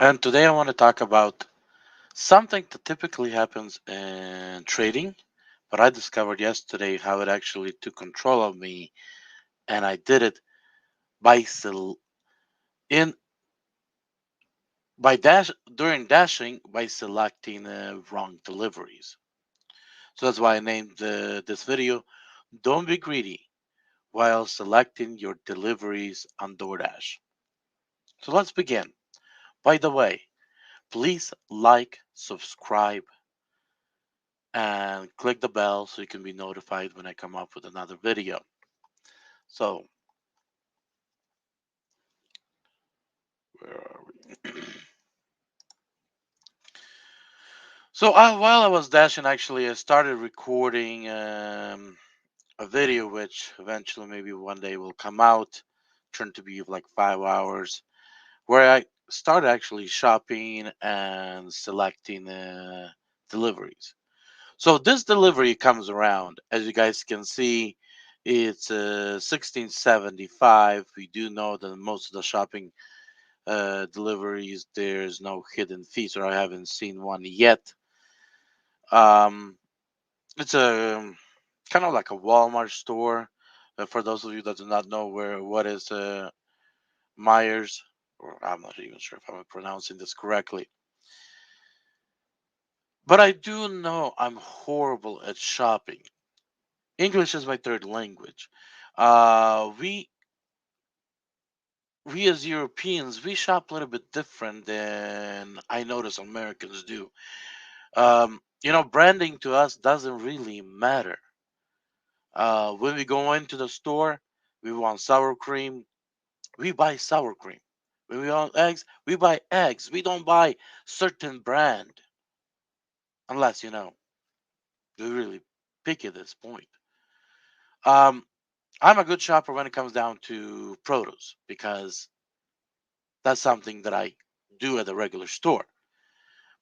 And today I want to talk about something that typically happens in trading, but I discovered yesterday how it actually took control of me, and I did it by in by dash during dashing by selecting wrong deliveries. So that's why I named this video "Don't Be Greedy" while selecting your deliveries on Doordash. So let's begin. By the way, please like, subscribe, and click the bell so you can be notified when I come up with another video. So, where are we? So, while I was dashing, actually, I started recording a video which eventually, maybe one day, will come out, turn to be like 5 hours, where I started actually shopping and selecting deliveries. So this delivery comes around, as you guys can see, it's 1675. We do know that most of the shopping deliveries there's no hidden fees, or I haven't seen one yet. Um, it's a kind of like a Walmart store. For those of you that do not know what is Myers, or I'm not even sure if I'm pronouncing this correctly, but I do know I'm horrible at shopping. English is my third language. Uh, we we as Europeans we shop a little bit different than I notice Americans do. Branding to us doesn't really matter. When we go into the store, we want sour cream, we buy sour cream. When we want eggs, we buy eggs. We don't buy certain brand unless we really picky at this point. Um, I'm a good shopper when it comes down to produce because that's something that I do at a regular store.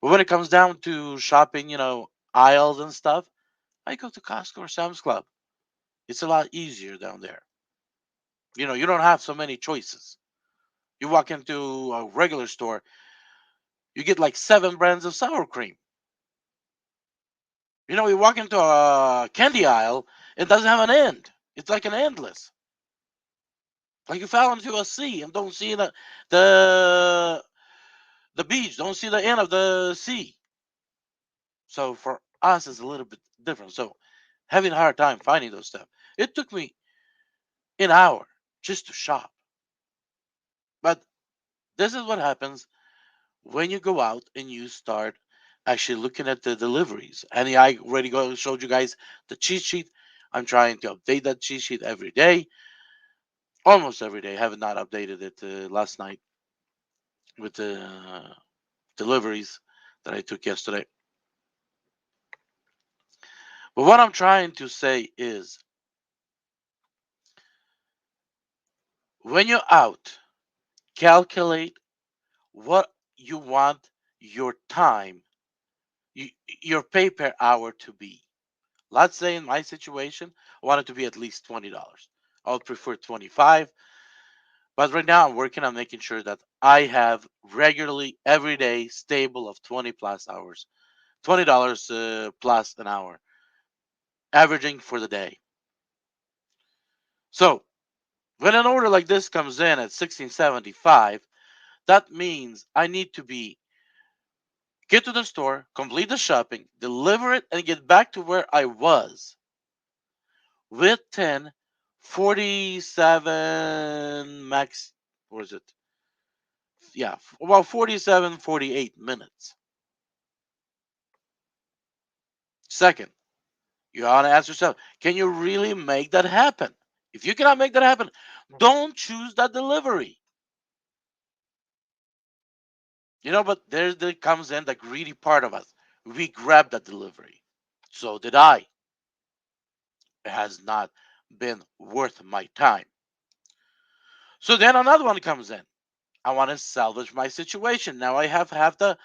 But when it comes down to shopping, aisles and stuff, I go to Costco or Sam's Club. It's a lot easier down there. You don't have so many choices. You walk into a regular store, you get like seven brands of sour cream. You walk into a candy aisle, it doesn't have an end. It's like an endless. Like you fell into a sea and don't see the the beach, don't see the end of the sea. So for us, it's a little bit different. So having a hard time finding those stuff. It took me an hour just to shop. But this is what happens when you go out and you start actually looking at the deliveries. And I already showed you guys the cheat sheet. I'm trying to update that cheat sheet every day, almost every day. I have not updated it last night with the deliveries that I took yesterday. But what I'm trying to say is when you're out, calculate what you want your time, y- your pay per hour to be. Let's say in my situation, I want it to be at least $20. I would prefer 25, but right now I'm working on making sure that I have regularly every day stable of 20 plus hours, $20 plus an hour, averaging for the day. So when an order like this comes in at 1675, that means I need to be get to the store, complete the shopping, deliver it, and get back to where I was within 47 max. Or is it? Yeah, about 47, 48 minutes. Second, you gotta ask yourself, can you really make that happen? If you cannot make that happen, don't choose that delivery. But there comes in the greedy part of us. We grab that delivery. So did I. It has not been worth my time. So then another one comes in. I want to salvage my situation. Now I have the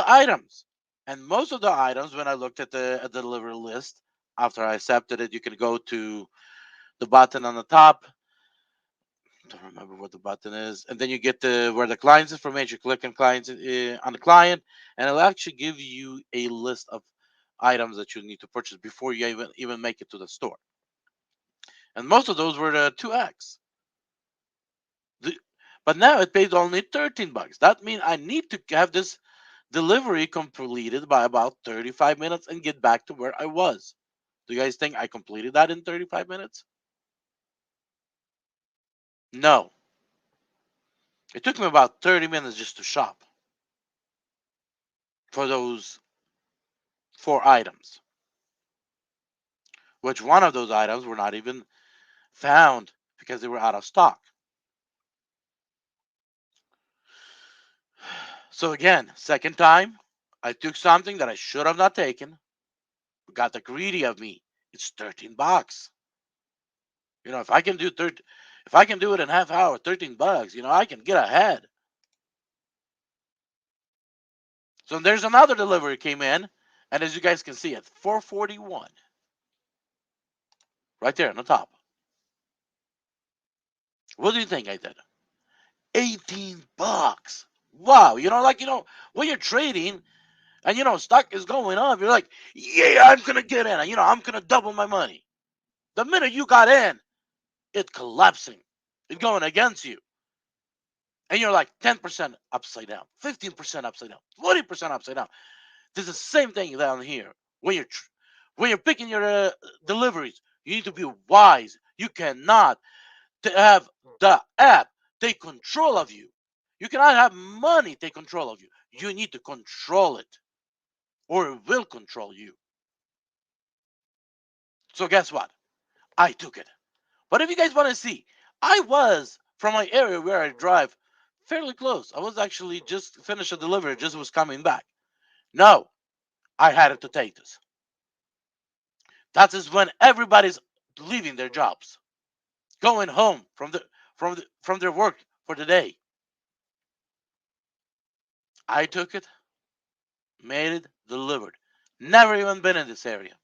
items. And most of the items, when I looked at the delivery list, after I accepted it, you can go to the button on the top, Don't remember what the button is. And then you get the where the client's information. Click on clients on the client, and it'll actually give you a list of items that you need to purchase before you even make it to the store. And most of those were the 2x. The, but now it pays only $13. That means I need to have this delivery completed by about 35 minutes and get back to where I was. Do you guys think I completed that in 35 minutes? No. It took me about 30 minutes just to shop for those 4 items, which one of those items were not even found because they were out of stock. So again, second time, I took something that I should have not taken. Got the greedy of me. It's $13. If I can do if I can do it in half hour, $13, I can get ahead. So there's another delivery came in, and as you guys can see, at 441, right there on the top. What do you think I did? $18. Wow, when you're trading and stock is going up, you're like, yeah, I'm gonna get in. I'm gonna double my money. The minute you got in, it collapsing, it going against you, and you're like 10% upside down, 15% upside down, 20% upside down. There's the same thing down here. When you're picking your deliveries, you need to be wise. You cannot have the app take control of you. You cannot have money take control of you. You need to control it, or it will control you. So guess what? I took it. But if you guys want to see, I was from my area where I drive fairly close. I was actually just finished a delivery, just was coming back. No, I had to take this. That is when everybody's leaving their jobs, going home from their work for the day. I took it, made it, delivered. Never even been in this area.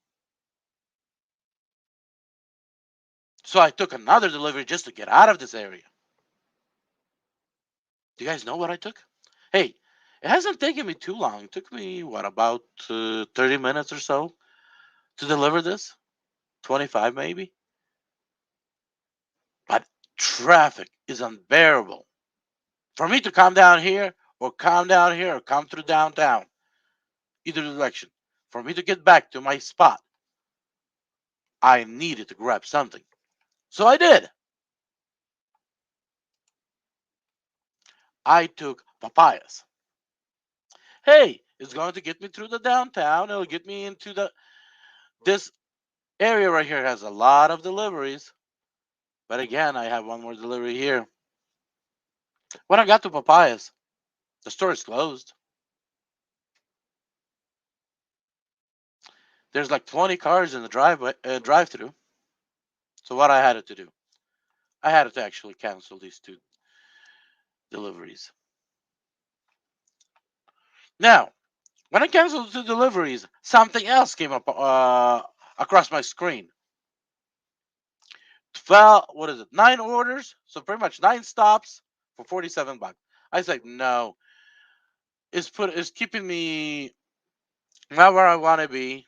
So I took another delivery just to get out of this area. Do you guys know what I took? Hey, it hasn't taken me too long. It took me, what, about 30 minutes or so to deliver this? 25 maybe? But traffic is unbearable. For me to come down here or come down here or come through downtown, either direction, for me to get back to my spot, I needed to grab something. So I did. I took papayas. Hey, it's going to get me through the downtown. It'll get me into this area right here has a lot of deliveries. But again, I have one more delivery here. When I got to papayas, the store is closed. There's like 20 cars in the drive-through. So what I had to do, I had to actually cancel these 2 deliveries. Now, when I canceled the 2 deliveries, something else came up across my screen. Well, what is it? 9 orders, so pretty much 9 stops for $47. I said no. It's keeping me not where I want to be.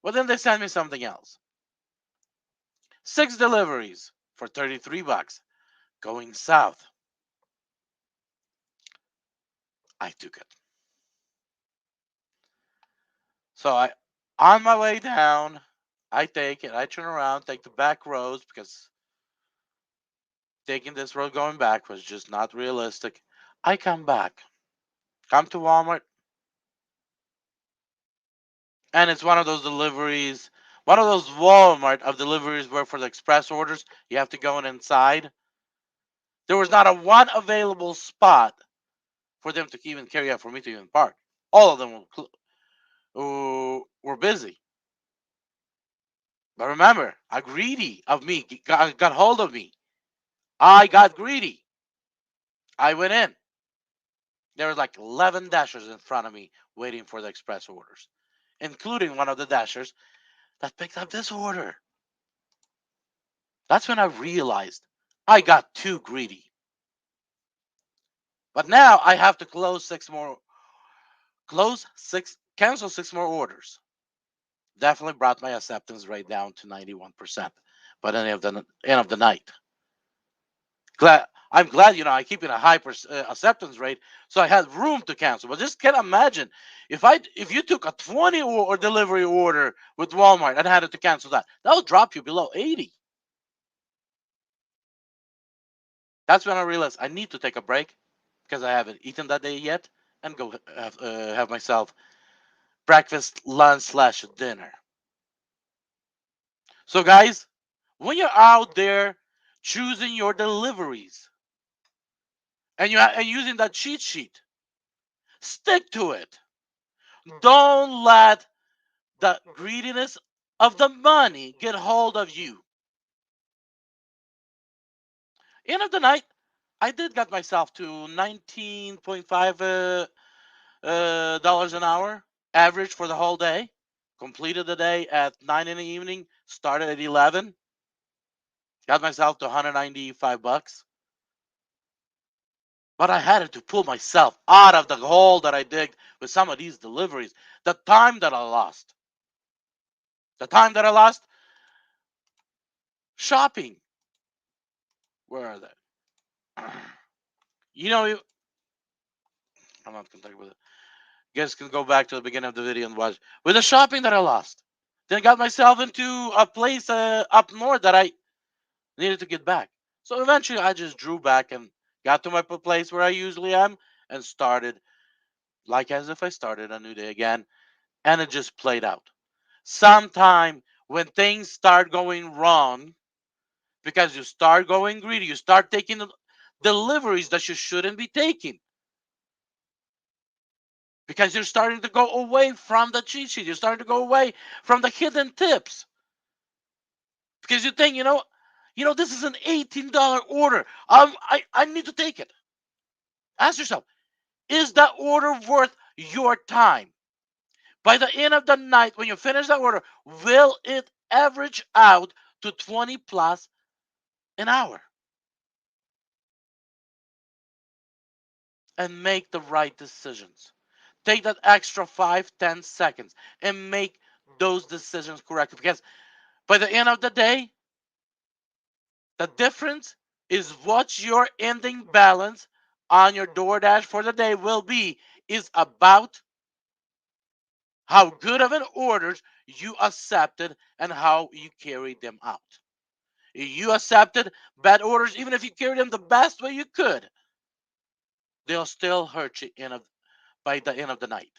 Well, then they sent me something else. 6 deliveries for $33 going south. I took it. So on my way down, I take it. I turn around, take the back roads because taking this road going back was just not realistic. I come back, come to Walmart, and it's one of those deliveries, one of those Walmart of deliveries where for the express orders you have to go in inside. There was not a one available spot for them to even carry out for me to even park. All of them were busy. But remember, a greedy of me got hold of me. I got greedy. I went in. There was like 11 dashers in front of me waiting for the express orders, including one of the dashers that picked up this order. That's when I realized I got too greedy. But now I have to cancel six more orders. Definitely brought my acceptance rate down to 91% by the end of the night. I'm glad, I keep it a high acceptance rate, so I had room to cancel. But just can't imagine if you took a 20 or delivery order with Walmart and had to cancel that would drop you below 80. That's when I realized I need to take a break because I haven't eaten that day yet and go have myself breakfast, lunch slash dinner. So guys, when you're out there choosing your deliveries and using that cheat sheet, stick to it. Don't let the greediness of the money get hold of you. End of the night, I did get myself to 19.5 dollars an hour average for the whole day. Completed the day at 9 in the evening. Started at 11. Got myself to 195 bucks. But I had to pull myself out of the hole that I digged with some of these deliveries. The time that I lost. The time that I lost shopping. Where are they? You know, I'm not going to talk about it. You guys can go back to the beginning of the video and watch. With the shopping that I lost. Then got myself into a place up north that I needed to get back. So eventually I just drew back and got to my place where I usually am and started like as if I started a new day again. And it just played out. Sometime when things start going wrong, because you start going greedy, you start taking the deliveries that you shouldn't be taking. Because you're starting to go away from the cheat sheet. You're starting to go away from the hidden tips. Because you think, this is an $18 order. I need to take it. Ask yourself, is that order worth your time? By the end of the night, when you finish that order, will it average out to 20 plus an hour? And make the right decisions. Take that extra 5, 10 seconds and make those decisions correctly. Because by the end of the day, the difference is what your ending balance on your DoorDash for the day will be is about how good of an orders you accepted and how you carried them out. If you accepted bad orders, even if you carried them the best way you could, they'll still hurt you by the end of the night.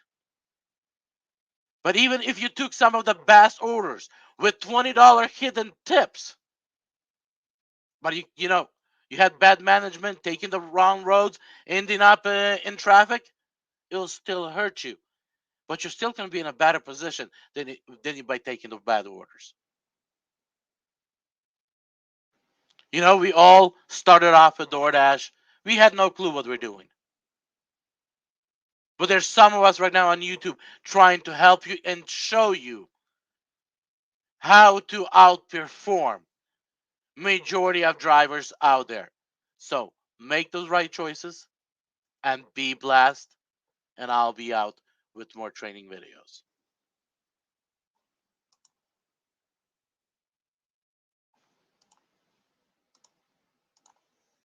But even if you took some of the best orders with $20 hidden tips, but you had bad management, taking the wrong roads, ending up in traffic, it'll still hurt you. But you're still going to be in a better position than you by taking the bad orders. We all started off with DoorDash. We had no clue what we're doing. But there's some of us right now on YouTube trying to help you and show you how to outperform majority of drivers out there. So make those right choices and be blessed. And I'll be out with more training videos.